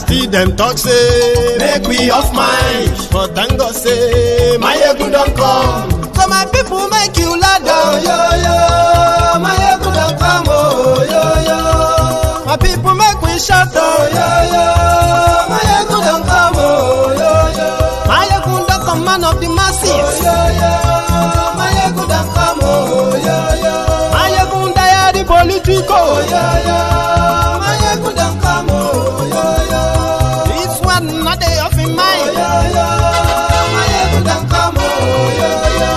Still them talk say, make we off mind. But thank God say, Mayegun don't come. So my people make you lie down, yo yo. Mayegun don't come, oh yo yo. My people make we shout, oh yo yo. Mayegun don't come, oh yo yo. Mayegun don't come, man of the masses, oh yo yo. Mayegun don't come, oh yo yo. Mayegun diary politico, oh yo yo. Mayegun don't come, oh yo yo. This one not day off in mind, oh yo yo. Mayegun don't come, oh yo yo.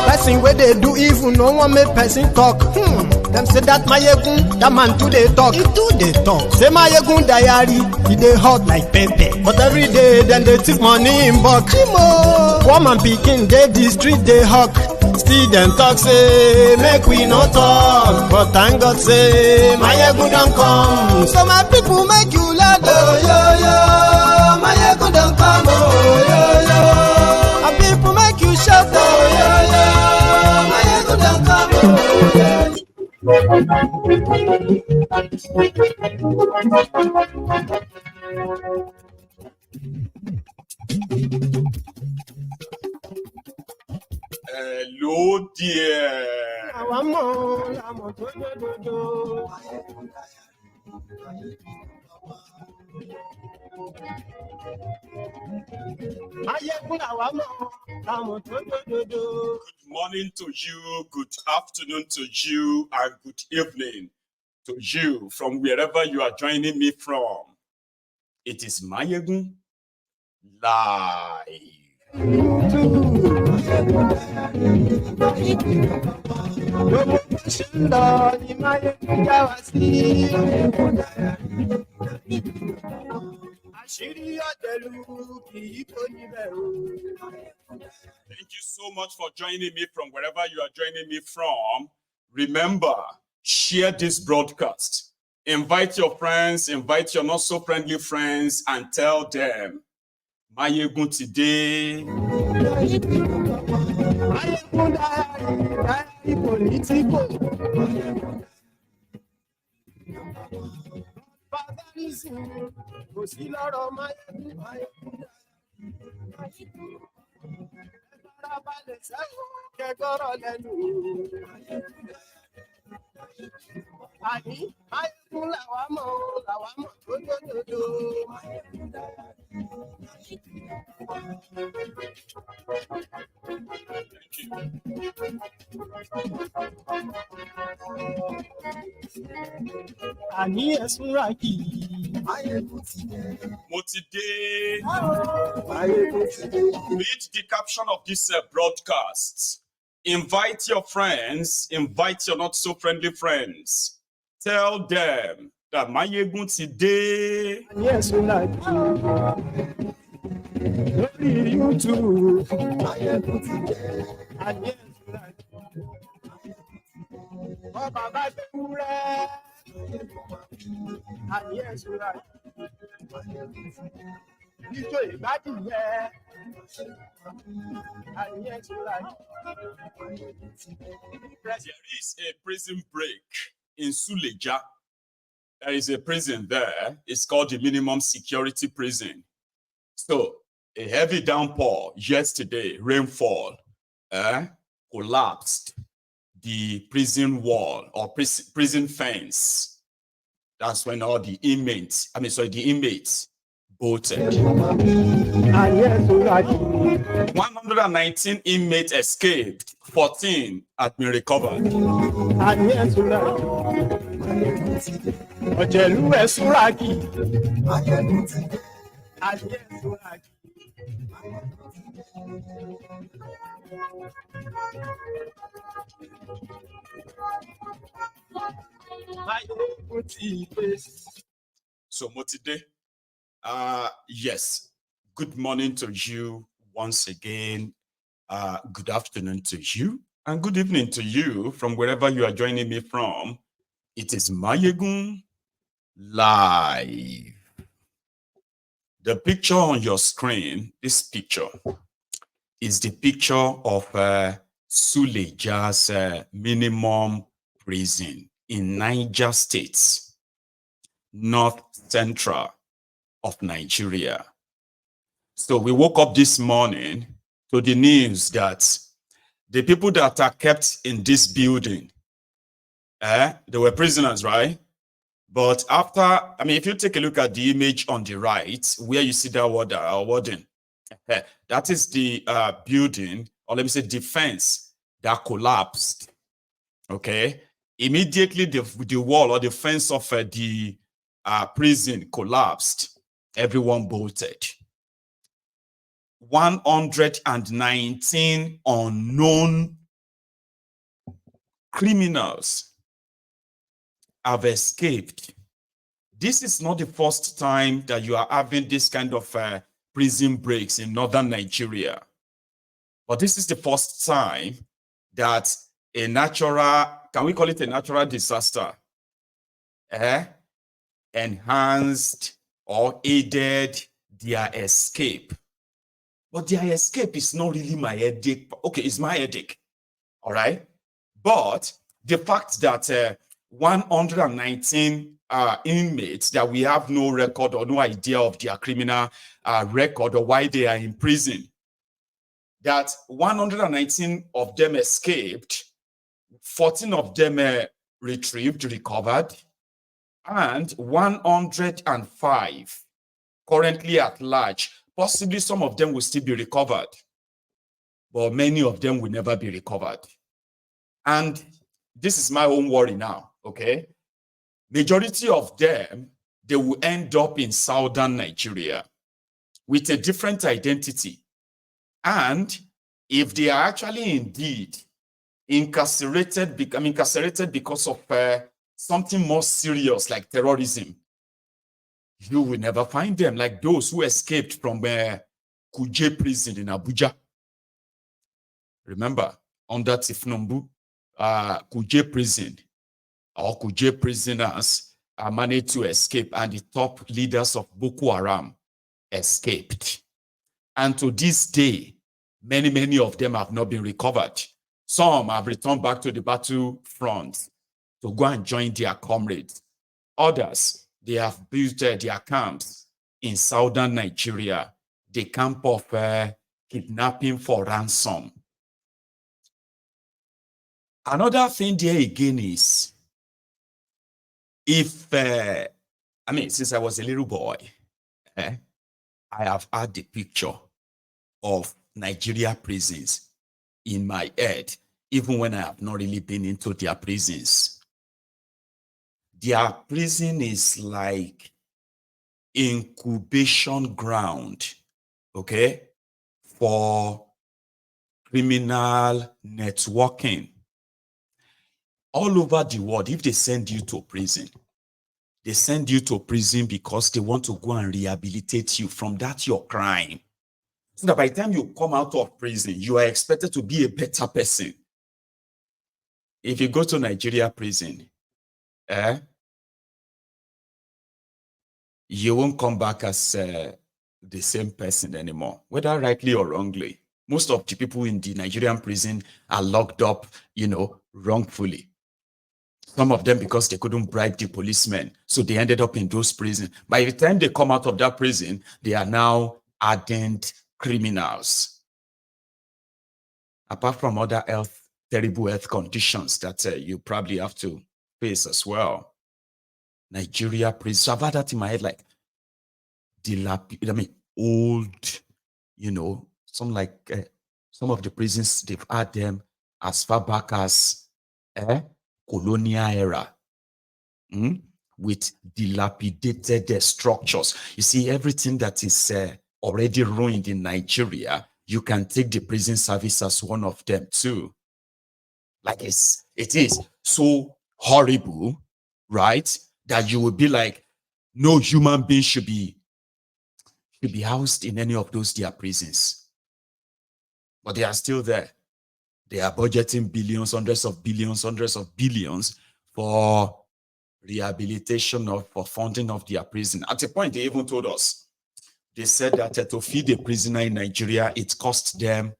Person where they do evil, no one make person talk. Them say that Mayegun, that man too they talk. He too they talk. Say Mayegun diary, he they hot like pepper. But every day, then they take money in bulk. Woman picking, they the street they hawk. Still them talk say, make we no talk. But thank God say, Mayegun don't come. So my people make you laugh, oh yo yo. Mayegun don't come, oh yo yo. My people make you shout, oh yo yo. Mayegun don't come, oh yo yo. Hello, dear. Good morning to you, good afternoon to you, and good evening to you from wherever you are joining me from. It is Mayegun live. Thank you so much for joining me from wherever you are joining me from. Remember, share this broadcast. Invite your friends, invite your not so friendly friends, and tell them, Mayegun today. Read the caption of this broadcast. Invite your friends, invite your not so friendly friends. Tell them that Mayegun today. Yes, we like you too. Mayegun today. And yes, we like oh, Baba Dure. And yes, we like and yes, we like there is a prison break in Suleja. There is a prison there. It's called the minimum security prison. So a heavy downpour yesterday, rainfall, collapsed the prison wall or prison fence. That's when all the inmates, the inmates bolted. 119 inmates escaped, 14 had been recovered. So Motide, yes, good morning to you once again. Good afternoon to you and good evening to you from wherever you are joining me from. It is Mayegun live. The picture on your screen, this picture, is the picture of Suleja's minimum prison in Niger State, North Central of Nigeria. So we woke up this morning to the news that the people that are kept in this building, they were prisoners, right? But after, I mean, if you take a look at the image on the right, where you see that warden, that is the building, or let me say defense, that collapsed. Okay, immediately the wall or the fence of the prison collapsed. Everyone bolted. 119 unknown criminals have escaped. This is not the first time that you are having this kind of prison breaks in northern Nigeria. But this is the first time that a natural, can we call it a natural disaster, enhanced or aided their escape. But their escape is not really my headache. Okay, it's my headache, all right? But the fact that 119 inmates that we have no record or no idea of their criminal record or why they are in prison, that 119 of them escaped, 14 of them recovered, and 105 currently at large. Possibly some of them will still be recovered, but many of them will never be recovered. And this is my own worry now, okay? Majority of them, they will end up in southern Nigeria with a different identity. And if they are actually indeed incarcerated because of something more serious like terrorism, you will never find them, like those who escaped from Kuje prison in Abuja. Remember, under Tifnombu, Kuje prison or Kuje prisoners managed to escape, and the top leaders of Boko Haram escaped. And to this day, many of them have not been recovered. Some have returned back to the battlefront to go and join their comrades. Others, they have built their camps in southern Nigeria, the camp of kidnapping for ransom. Another thing there again is, if, since I was a little boy, I have had the picture of Nigeria prisons in my head, even when I have not really been into their prisons. Their prison is like incubation ground, okay, for criminal networking. All over the world, if they send you to prison, they send you to prison because they want to go and rehabilitate you from that your crime. So that by the time you come out of prison, you are expected to be a better person. If you go to Nigeria prison, you won't come back as the same person anymore, whether rightly or wrongly. Most of the people in the Nigerian prison are locked up, wrongfully. Some of them because they couldn't bribe the policemen, so they ended up in those prisons. By the time they come out of that prison, they are now ardent criminals. Apart from other terrible health conditions that you probably have to face as well. Nigeria prison. So I've had that in my head, like old, some of the prisons, they've had them as far back as colonial era, with dilapidated structures. You see, everything that is already ruined in Nigeria, you can take the prison service as one of them too. Like it is so horrible, right? That you would be like, no human being should be housed in any of those their prisons. But they are still there. They are budgeting billions, hundreds of billions for rehabilitation for funding of their prison. At a point, they even told us, they said that to feed a prisoner in Nigeria, it cost them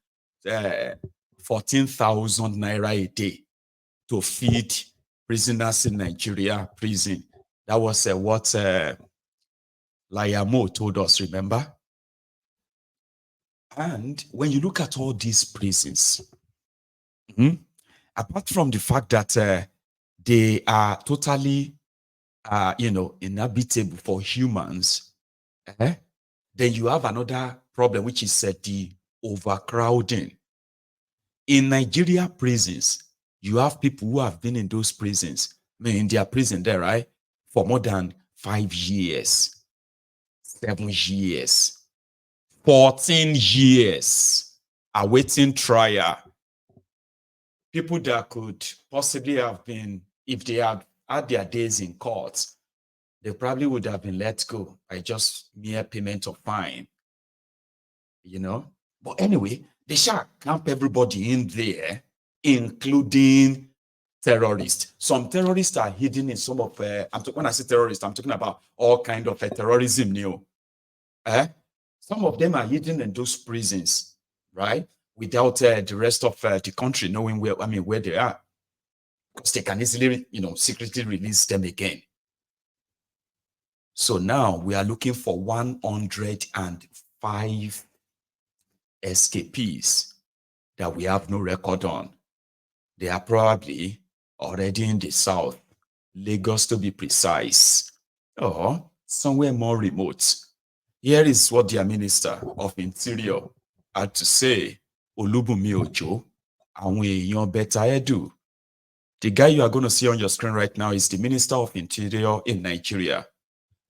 14,000 naira a day to feed prisoners in Nigeria prison. That was what Layamo told us, remember? And when you look at all these prisons, apart from the fact that they are totally, inhabitable for humans, then you have another problem, which is the overcrowding. In Nigeria prisons, you have people who have been in those prisons, in their prison there, right, for more than 5 years, 7 years, 14 years, awaiting trial. People that could possibly have been, if they had had their days in court, they probably would have been let go by just mere payment of fine, But anyway, they shall camp everybody in there, including terrorists. Some terrorists are hidden in some of, when I say terrorists, I'm talking about all kind of terrorism, Some of them are hidden in those prisons, right? Without the rest of the country knowing where they are. Because they can easily, secretly release them again. So now we are looking for 105 escapees that we have no record on. They are probably already in the south, Lagos to be precise, or somewhere more remote. Here is what their Minister of Interior had to say, Olubunmi Ojo, àwọn èèyàn Beta Edu. The guy you are going to see on your screen right now is the Minister of Interior in Nigeria,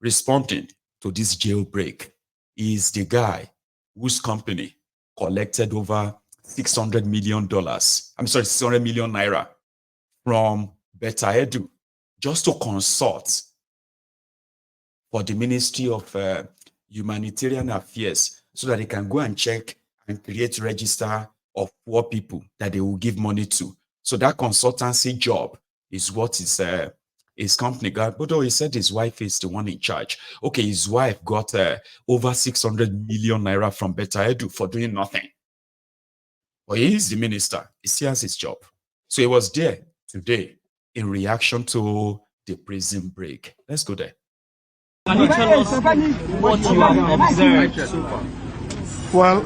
responding to this jailbreak. He is the guy whose company collected over $600 million. 600 million naira from Beta Edu just to consult for the Ministry of Humanitarian Affairs so that they can go and check and create register of poor people that they will give money to. So that consultancy job is what his company got. But he said his wife is the one in charge. Okay, his wife got over 600 million naira from Beta Edu for doing nothing. But he is the minister. He still has his job. So he was there today in reaction to the prison break. Let's go there. Can you tell us what you have observed so far? Well,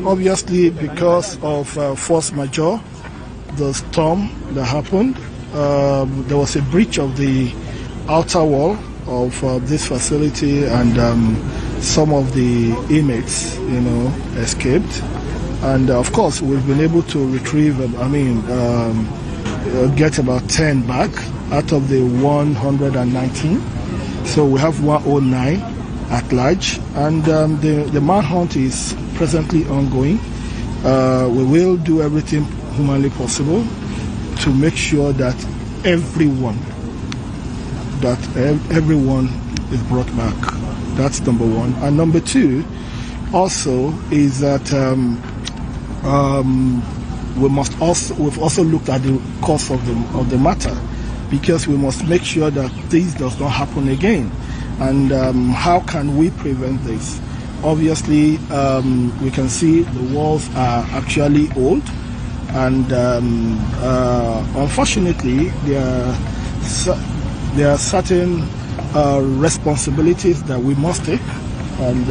obviously because of force majeure, the storm that happened, there was a breach of the outer wall of this facility, and some of the inmates, escaped. And of course, we've been able to retrieve, get about 10 back out of the 119. So we have 109 at large, and the manhunt is presently ongoing. We will do everything humanly possible to make sure that everyone is brought back. That's number one. And number two also is that we've also looked at the cause of the matter, because we must make sure that this does not happen again. And how can we prevent this? Obviously, we can see the walls are actually old, and unfortunately, there are certain responsibilities that we must take. And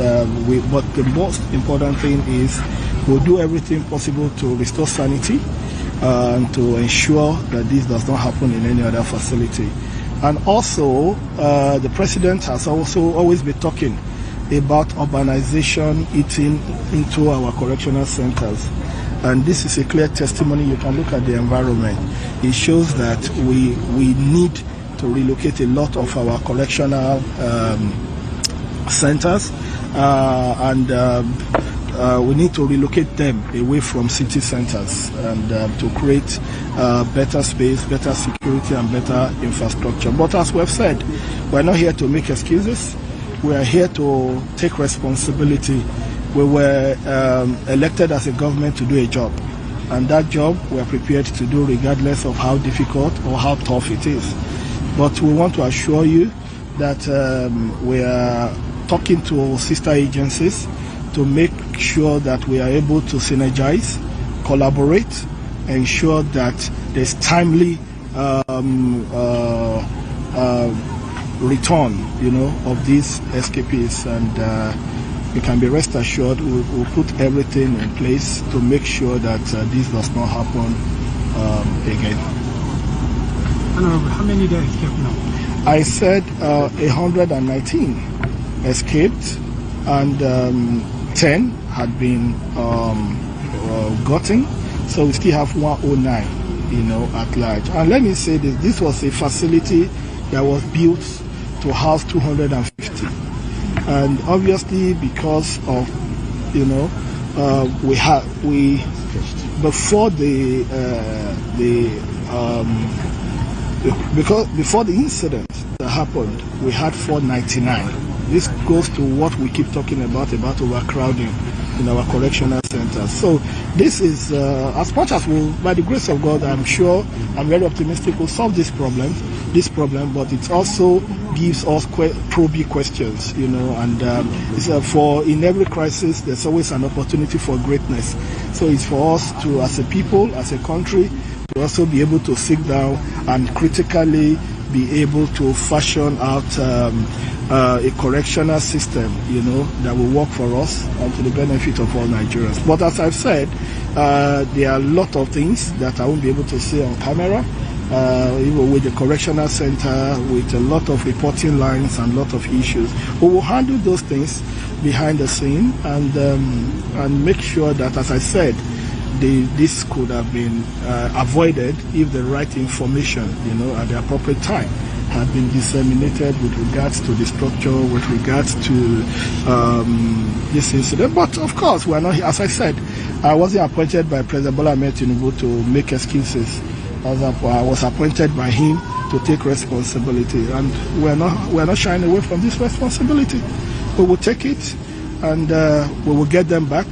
but the most important thing is we'll do everything possible to restore sanity and to ensure that this does not happen in any other facility. And also, the president has also always been talking about urbanization eating into our correctional centers. And this is a clear testimony. You can look at the environment. It shows that we need to relocate a lot of our correctional centers, and we need to relocate them away from city centers, and to create better space, better security, and better infrastructure. But as we've said, we're not here to make excuses. We are here to take responsibility. We were elected as a government to do a job, and that job we are prepared to do regardless of how difficult or how tough it is. But we want to assure you that we are talking to sister agencies to make sure that we are able to synergize, collaborate, ensure that there's timely return, of these escapees, and you can be rest assured we'll put everything in place to make sure that this does not happen again. Honorable, how many did escape now? I said 119 escaped, and 10 had been gotten, so we still have 109, at large. And let me say this was a facility that was built to house 250, and obviously because of before the incident that happened, we had 499. This goes to what we keep talking about overcrowding in our correctional centers. So this is, as much as by the grace of God, I'm very optimistic we'll solve this problem, but it also gives us probing questions, and it's in every crisis, there's always an opportunity for greatness. So it's for us to, as a people, as a country, to also be able to sit down and critically be able to fashion out a correctional system, that will work for us and to the benefit of all Nigerians. But as I've said, there are a lot of things that I won't be able to say on camera, even with the correctional center, with a lot of reporting lines and a lot of issues. We will handle those things behind the scene and make sure that, as I said, this could have been avoided if the right information, at the appropriate time had been disseminated with regards to the structure, with regards to this incident. But of course, we're not, as I said, I wasn't appointed by President Bola Ahmed Tinubu to make excuses. I was appointed by him to take responsibility, and we're not shying away from this responsibility. We will take it, and we will get them back,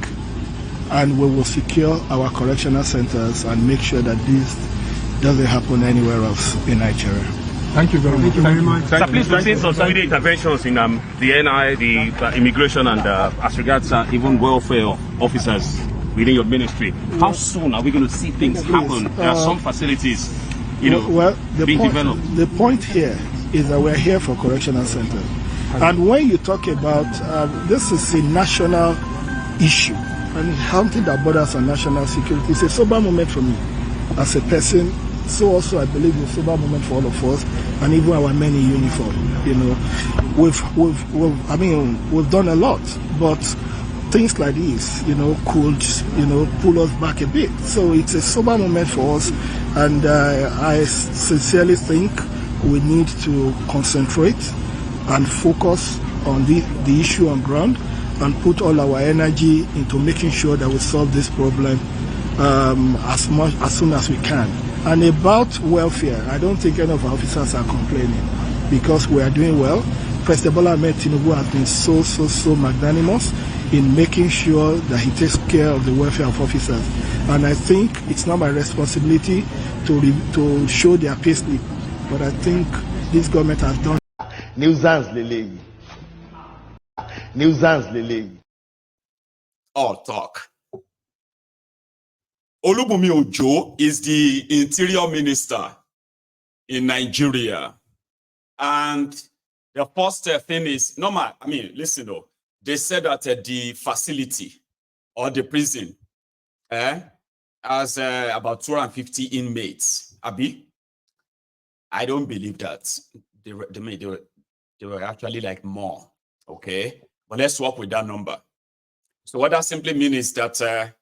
and we will secure our correctional centers and make sure that this doesn't happen anywhere else in Nigeria. Thank you very much. Sir, please, we've seen some immediate interventions in the NI, the immigration, and as regards even welfare officers within your ministry. How soon are we going to see things happen? There are some facilities, being developed. The point here is that we're here for correctional center, and when you talk about this is a national issue, and something that borders on national security. It's a sober moment for me as a person. So also I believe it's a sober moment for all of us, and even our men in uniform. We've done a lot, but things like this, could, pull us back a bit. So it's a sober moment for us, and I sincerely think we need to concentrate and focus on the issue on ground, and put all our energy into making sure that we solve this problem as soon as we can. And about welfare, I don't think any of our officers are complaining, because we are doing well. President Bola Ahmed Tinubu has been so magnanimous in making sure that he takes care of the welfare of officers. And I think it's not my responsibility to show their payslip, but I think this government has done. All talk. Olubunmi Ojo is the interior minister in Nigeria. And the first thing is, listen, they said that the facility or the prison has about 250 inmates. Abi? I don't believe that. They were actually like more. Okay? But let's work with that number. So what that simply means is that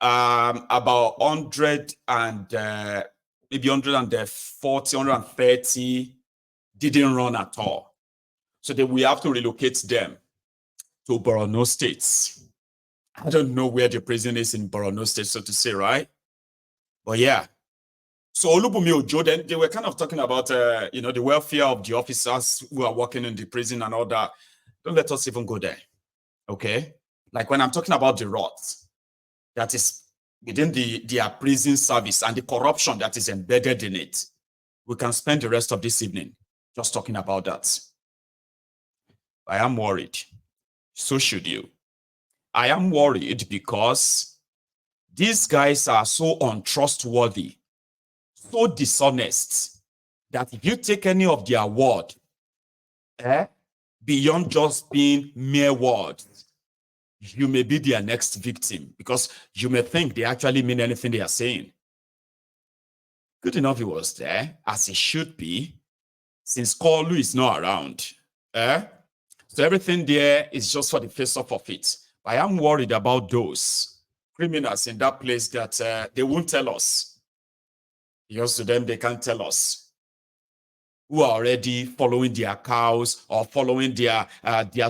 about 100 and maybe 140, 130 didn't run at all. So then we have to relocate them to Borno State. I don't know where the prison is in Borno State, so to say, right? But yeah. So Olubunmi Ojo, then they were kind of talking about, the welfare of the officers who are working in the prison and all that. Don't let us even go there, okay? Like when I'm talking about the rot that is within their prison service and the corruption that is embedded in it, we can spend the rest of this evening just talking about that. I am worried. So should you. I am worried because these guys are so untrustworthy, so dishonest, that if you take any of their word beyond just being mere words, you may be their next victim because you may think they actually mean anything they are saying. Good enough he was there, as he should be, since Kolu is not around. So everything there is just for the face off of it. But I am worried about those criminals in that place that they won't tell us. Because to them, they can't tell us, who are already following their cows or following their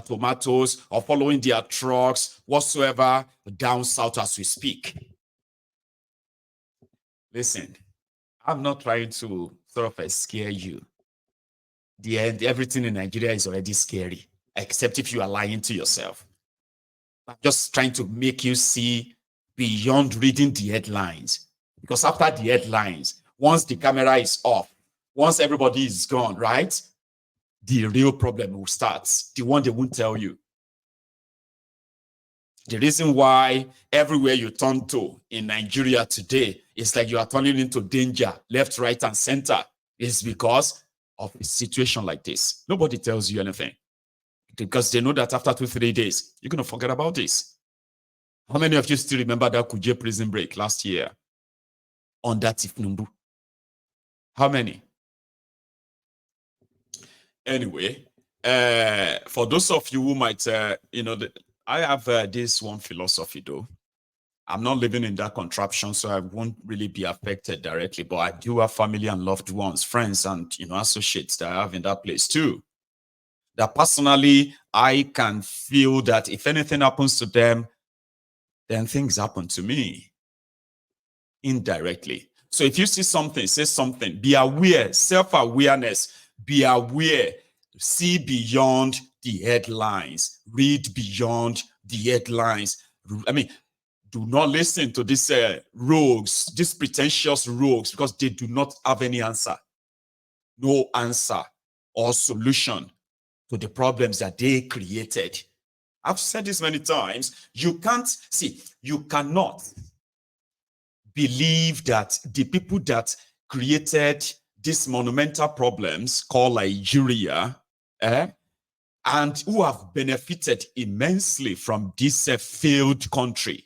tomatoes or following their trucks, whatsoever, down south as we speak. Listen, I'm not trying to sort of scare you. The end, everything in Nigeria is already scary, except if you are lying to yourself. I'm just trying to make you see beyond reading the headlines. Because after the headlines, once the camera is off, once everybody is gone, right? The real problem will start. The one they won't tell you. The reason why everywhere you turn to in Nigeria today, it's like you are turning into danger, left, right, and center, is because of a situation like this. Nobody tells you anything. Because they know that after 2-3 days, you're going to forget about this. How many of you still remember that Kuje prison break last year on that Tifnumbu? How many? Anyway, for those of you who might, I have this one philosophy though. I'm not living in that contraption, so I won't really be affected directly, but I do have family and loved ones, friends and, associates that I have in that place too. That personally, I can feel that if anything happens to them, then things happen to me indirectly. So if you see something, say something, be aware, self-awareness, be aware, see beyond the headlines, read beyond the headlines. I mean, do not listen to these rogues, these pretentious rogues, because they do not have any answer. No answer or solution to the problems that they created. I've said this many times. You cannot believe that the people that created these monumental problems called Nigeria, and who have benefited immensely from this failed country,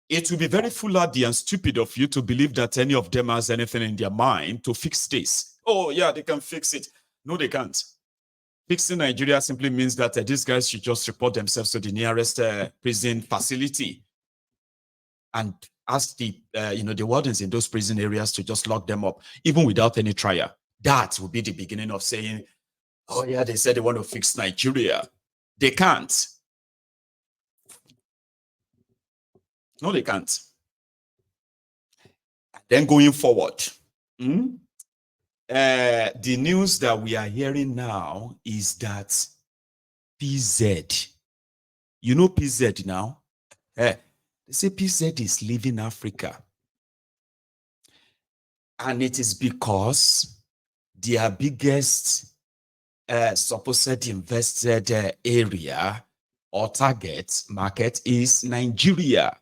it will be very foolhardy and stupid of you to believe that any of them has anything in their mind to fix this. Oh, yeah, they can fix it. No, they can't. Fixing Nigeria simply means that these guys should just report themselves to the nearest prison facility and ask the wardens in those prison areas to just lock them up, even without any trial. That will be the beginning of saying, oh yeah, they said they want to fix Nigeria. They can't. No, they can't. Then going forward, the news that we are hearing now is that PZ, you know PZ now? They say PZ is leaving Africa. And it is because their biggest supposed invested area or target market is Nigeria.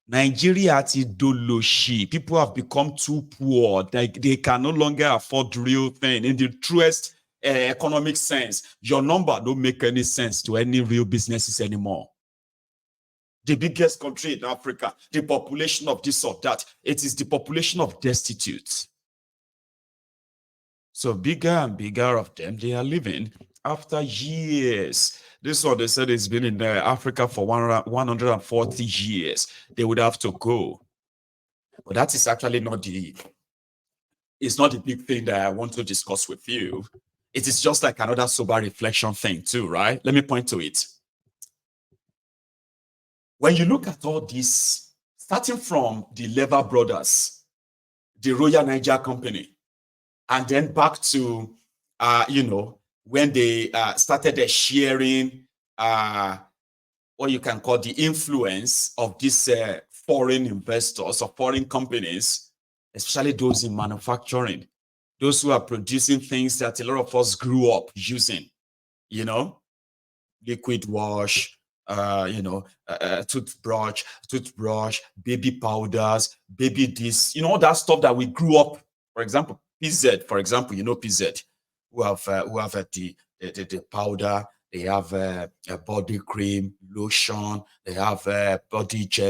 Nigeria is doloshi. People have become too poor. They can no longer afford real thing. In the truest economic sense, your number don't make any sense to any real businesses anymore. The biggest country in Africa, the population of this or that, it is the population of destitutes. So bigger and bigger of them, they are living after years. This one, they said it's been in Africa for 140 years. They would have to go. But that is actually not it's not the big thing that I want to discuss with you. It is just like another sober reflection thing too, right? Let me point to it. When you look at all this, starting from the Lever Brothers, the Royal Niger Company, and then back to, when they started sharing what you can call the influence of these foreign investors or foreign companies, especially those in manufacturing, those who are producing things that a lot of us grew up using, liquid wash, toothbrush, baby powders, baby this, all that stuff that we grew up. For example, PZ, PZ. who have the powder. They have a body cream, lotion. They have body gel.